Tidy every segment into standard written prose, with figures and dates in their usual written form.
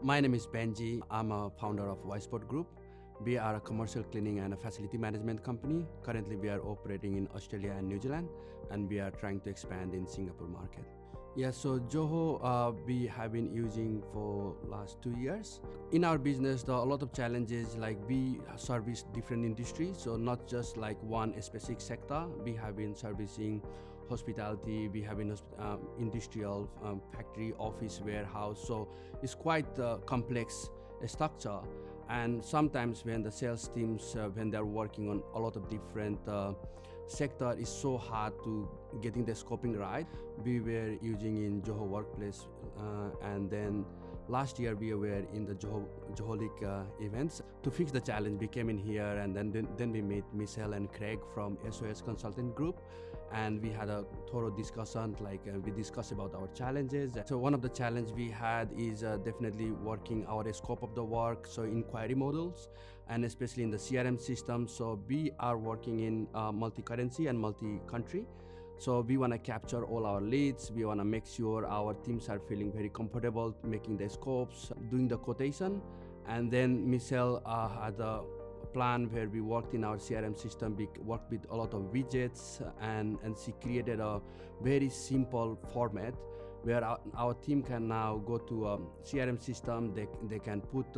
My name is Benji. I'm a founder of Whitespot Group. We are a commercial cleaning and a facility management company. Currently, we are operating in Australia and New Zealand, and we are trying to expand in Singapore market. Yeah, so Zoho we have been using for last 2 years. In our business, there are a lot of challenges, like we service different industries, so not just like one specific sector. We have been servicing hospitality, we have been industrial, factory, office, warehouse. So it's quite complex structure. And sometimes when the sales teams, when they're working on a lot of different sector, it's so hard to getting the scoping right. We were using in Zoho Workplace, and then last year we were in the Zoholic events. To fix the challenge, we came in here, and then we met Michelle and Craig from SOS Consulting Group, and we had a thorough discussion, we discussed about our challenges. So one of the challenges we had is definitely working our scope of the work, so inquiry models, and especially in the CRM system. So we are working in multi-currency and multi-country. So we want to capture all our leads. We want to make sure our teams are feeling very comfortable making the scopes, doing the quotation. And then Michelle had a plan where we worked in our CRM system. We worked with a lot of widgets, and she created a very simple format where our team can now go to a CRM system. They can put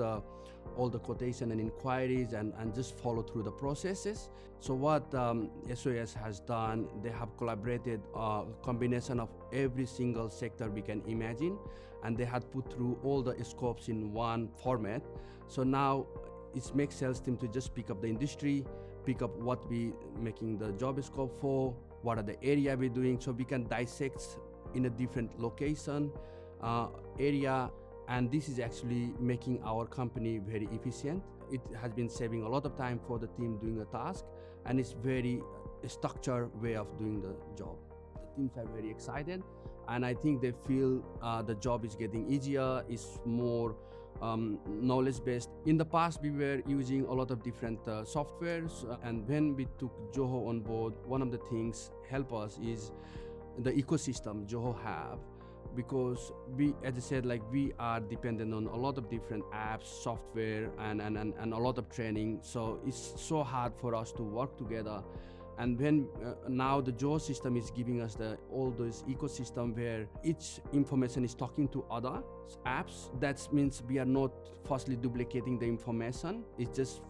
all the quotation and inquiries and just follow through the processes. So what SOS has done, they have collaborated a combination of every single sector we can imagine, and they had put through all the scopes in one format. So now it makes sales team to just pick up the industry, pick up what we making the job scope for, what are the area we're doing, so we can dissect in a different location, area, and this is actually making our company very efficient. It has been saving a lot of time for the team doing a task, and it's very structured way of doing the job. The teams are very excited, and I think they feel the job is getting easier, it's more knowledge-based. In the past, we were using a lot of different softwares, and when we took Zoho on board, one of the things help us is the ecosystem Zoho have, because we, as I said, we are dependent on a lot of different apps, software, and a lot of training. So it's so hard for us to work together. And when now the Zoho system is giving us all those ecosystem where each information is talking to other apps, that means we are not firstly duplicating the information. It's just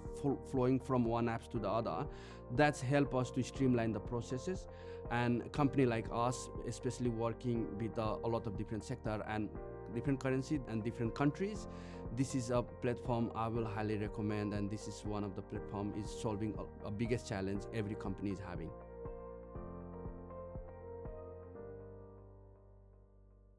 flowing from one app to the other. That's help us to streamline the processes. And a company like us, especially working with a lot of different sector and different currency and different countries, this is a platform I will highly recommend, and this is one of the platform is solving a biggest challenge every company is having.